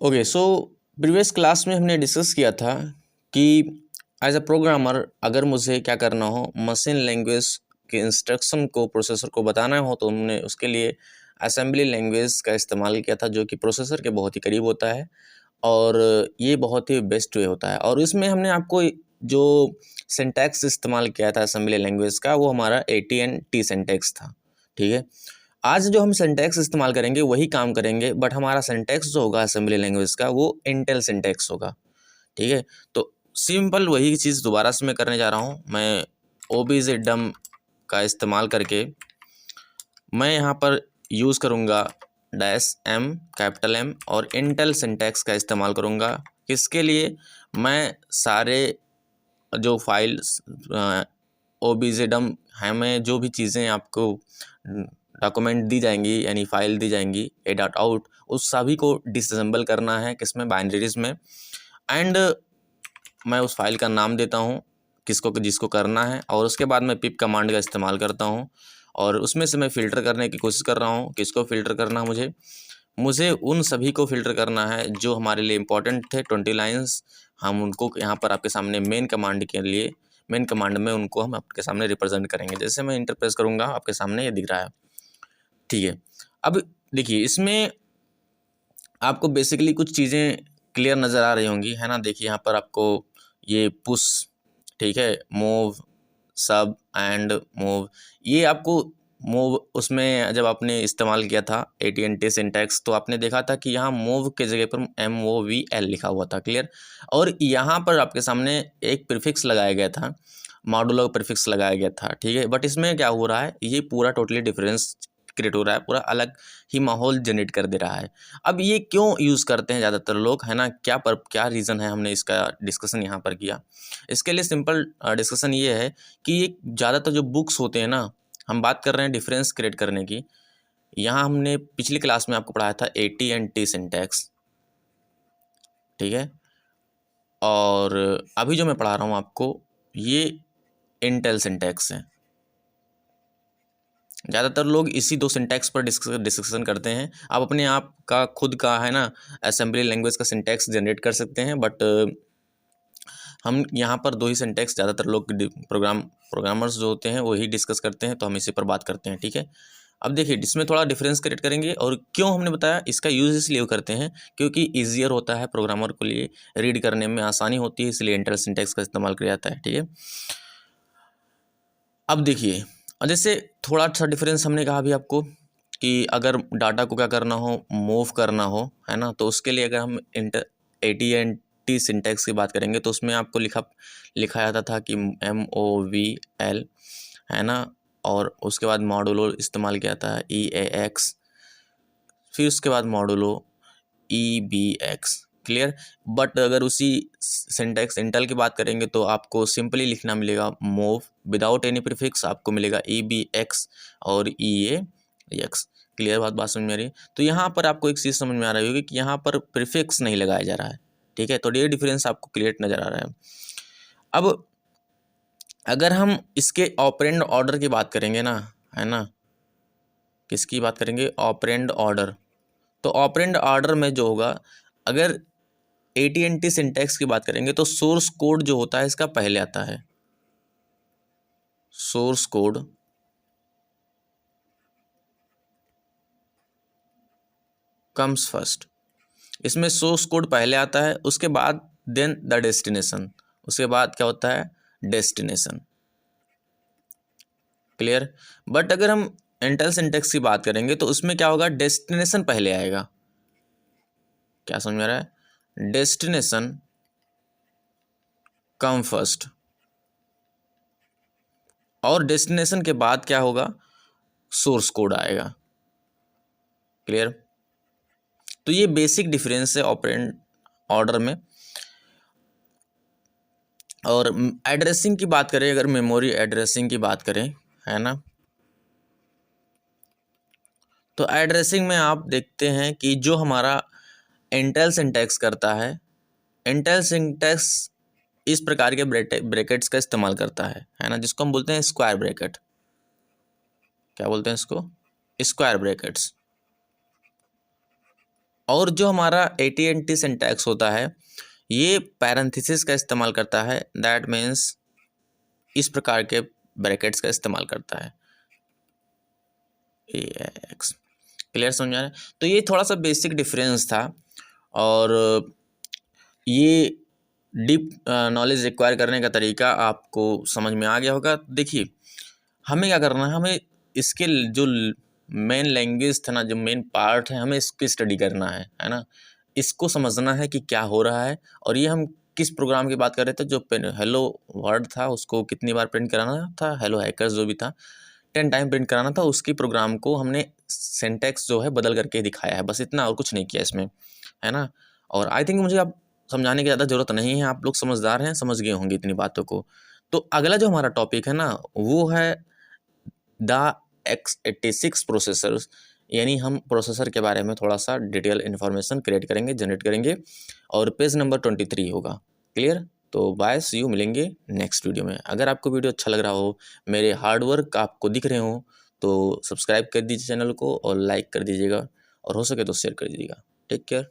Okay, so previous class में हमने discuss किया था कि एज अ प्रोग्रामर अगर मुझे क्या करना हो, मशीन लैंग्वेज के इंस्ट्रक्शन को प्रोसेसर को बताना हो तो हमने उसके लिए असेंबली लैंग्वेज का इस्तेमाल किया था, जो कि प्रोसेसर के बहुत ही करीब होता है और ये बहुत ही बेस्ट वे होता है। और इसमें हमने आपको जो सिंटैक्स इस्तेमाल किया था असेंबली लैंग्वेज का, वो हमारा AT&T सिंटैक्स था। ठीक है, आज जो हम सिंटैक्स इस्तेमाल करेंगे वही काम करेंगे, बट हमारा सिंटैक्स जो होगा असेंबली लैंग्वेज का वो इंटेल सिंटैक्स होगा। ठीक है, तो सिंपल वही चीज़ दोबारा से मैं करने जा रहा हूँ। मैं OBJDUM का इस्तेमाल करके मैं यहाँ पर यूज़ करूँगा -M कैपिटल M और इंटेल सिंटैक्स का इस्तेमाल करूँगा। किसके लिए? मैं सारे जो फाइल्स OBJDUM हमें जो भी चीज़ें आपको डॉक्यूमेंट दी जाएंगी यानी फाइल दी जाएंगी a.out, उस सभी को डिसअसेंबल करना है किसमें, बाइनरीज में। एंड मैं उस फाइल का नाम देता हूँ किसको जिसको करना है, और उसके बाद मैं पिप कमांड का इस्तेमाल करता हूँ और उसमें से मैं फ़िल्टर करने की कोशिश कर रहा हूँ। किसको फ़िल्टर करना, मुझे उन सभी को फ़िल्टर करना है जो हमारे लिए इम्पोर्टेंट थे। 20 लाइन्स हम उनको यहाँ पर आपके सामने मेन कमांड में उनको हम आपके सामने रिप्रेजेंट करेंगे। जैसे मैं इंटर प्रेस करूँगा, आपके सामने ये दिख रहा है। ठीक है, अब देखिए इसमें आपको बेसिकली कुछ चीज़ें क्लियर नज़र आ रही होंगी, है ना। देखिए यहाँ पर आपको ये पुश, ठीक है, मूव, सब एंड मूव, ये आपको मूव उसमें जब आपने इस्तेमाल किया था AT&T सिंटैक्स तो आपने देखा था कि यहाँ मूव के जगह पर MOVL लिखा हुआ था, क्लियर। और यहाँ पर आपके सामने एक प्रीफिक्स लगाया गया था, मॉडुलो प्रीफिक्स लगाया गया था। ठीक है, बट इसमें क्या हो रहा है, ये पूरा टोटली डिफरेंस क्रिएट हो रहा है, पूरा अलग ही माहौल जनरेट कर दे रहा है। अब ये क्यों यूज़ करते हैं ज़्यादातर लोग, है ना, क्या रीज़न है, हमने इसका डिस्कशन यहाँ पर किया। इसके लिए सिंपल डिस्कशन ये है कि ये ज़्यादातर जो बुक्स होते हैं ना, हम बात कर रहे हैं डिफरेंस क्रिएट करने की। यहाँ हमने पिछली क्लास में आपको पढ़ाया था AT&T सिंटैक्स, ठीक है, और अभी जो मैं पढ़ा रहा हूँ आपको ये इंटेल सिंटैक्स है। ज़्यादातर लोग इसी दो सिंटैक्स पर डिस्कशन करते हैं। आप अपने आप का खुद का, है ना, असेंबली लैंग्वेज का सिंटैक्स जनरेट कर सकते हैं, बट हम यहाँ पर दो ही सिंटैक्स ज़्यादातर लोग प्रोग्रामर्स जो होते हैं वही डिस्कस करते हैं, तो हम इसी पर बात करते हैं। ठीक है, अब देखिए इसमें थोड़ा डिफरेंस क्रिएट करेंगे, और क्यों हमने बताया इसका यूज़ इसलिए करते हैं क्योंकि ईजियर होता है प्रोग्रामर के लिए, रीड करने में आसानी होती है, इसलिए इंटेल सिंटैक्स का इस्तेमाल किया जाता है। ठीक है, अब देखिए जैसे थोड़ा सा डिफरेंस हमने कहा अभी आपको कि अगर डाटा को क्या करना हो, मूव करना हो, है ना, तो उसके लिए अगर हम AT&T सिंटैक्स की बात करेंगे तो उसमें आपको लिखा जाता था कि MOVL, है ना, और उसके बाद मॉडुलो इस्तेमाल किया था EAX, फिर उसके बाद मॉडुलो EBX, क्लियर। बट अगर उसी सिंटैक्स इंटेल की बात करेंगे तो आपको सिंपली लिखना मिलेगा मूव विदाउट एनी प्रीफिक्स, आपको मिलेगा EBX और EAX। क्लियर बात समझ में आ रही है। तो यहाँ पर आपको एक चीज़ समझ में आ रही होगी कि यहाँ पर प्रीफिक्स नहीं लगाया जा रहा है। ठीक है, तो ये डिफरेंस आपको क्लियर नज़र आ रहा है। अब अगर हम इसके ऑपरेंड ऑर्डर की बात करेंगे ना, है ना, किसकी बात करेंगे, ऑपरेंड ऑर्डर। तो ऑपरेंड ऑर्डर में जो होगा, अगर AT&T सिंटैक्स की बात करेंगे तो सोर्स कोड जो होता है इसका पहले आता है, सोर्स कोड कम्स फर्स्ट। इसमें सोर्स कोड पहले आता है, उसके बाद देन द डेस्टिनेशन, उसके बाद क्या होता है, डेस्टिनेशन, क्लियर। बट अगर हम इंटेल सिंटैक्स की बात करेंगे तो उसमें क्या होगा, डेस्टिनेशन पहले आएगा। क्या समझ में आ रहा है, डेस्टिनेशन कम फर्स्ट, और डेस्टिनेशन के बाद क्या होगा, सोर्स कोड आएगा, क्लियर। तो ये बेसिक डिफरेंस है ऑपरेंड ऑर्डर में। और एड्रेसिंग की बात करें, अगर मेमोरी एड्रेसिंग की बात करें, है ना, तो एड्रेसिंग में आप देखते हैं कि जो हमारा इंटेल सिंटैक्स करता है, इंटेल सिंटैक्स इस प्रकार के ब्रैकेट्स का इस्तेमाल करता है ना, जिसको हम बोलते हैं स्क्वायर ब्रैकेट। क्या बोलते हैं इसको, स्क्वायर ब्रैकेट्स। और जो हमारा AT&T सिंटैक्स होता है ये पैरेंथेसिस का इस्तेमाल करता है, दैट मीन्स इस प्रकार के ब्रैकेट्स का इस्तेमाल करता है। AX क्लियर समझ आ रहा है? तो ये थोड़ा सा बेसिक डिफरेंस था और ये डीप नॉलेज रिक्वायर करने का तरीका आपको समझ में आ गया होगा। देखिए हमें क्या करना है, हमें इसके जो मेन लैंग्वेज था ना, जो मेन पार्ट है, हमें इसकी स्टडी करना है ना, इसको समझना है कि क्या हो रहा है। और ये हम किस प्रोग्राम की बात कर रहे थे, जो हेलो वर्ड था उसको कितनी बार प्रिंट कराना था, हेलो हैकर्स जो भी था 10 टाइम प्रिंट कराना था, उसकी प्रोग्राम को हमने सिंटैक्स जो है बदल करके दिखाया है, बस इतना और कुछ नहीं किया इसमें, है ना। और आई थिंक मुझे अब समझाने की ज़्यादा ज़रूरत नहीं है, आप लोग समझदार हैं, समझ गए होंगे इतनी बातों को। तो अगला जो हमारा टॉपिक है ना वो है द x86 प्रोसेसर्स, यानी हम प्रोसेसर के बारे में थोड़ा सा डिटेल इन्फॉर्मेशन क्रिएट करेंगे, जनरेट करेंगे, और पेज नंबर 23 होगा। क्लियर? तो बाय, सी यू, मिलेंगे नेक्स्ट वीडियो में। अगर आपको वीडियो अच्छा लग रहा हो, मेरे हार्डवर्क आपको दिख रहे हो, तो सब्सक्राइब कर दीजिए चैनल को और लाइक कर दीजिएगा, और हो सके तो शेयर कर दीजिएगा। Take care.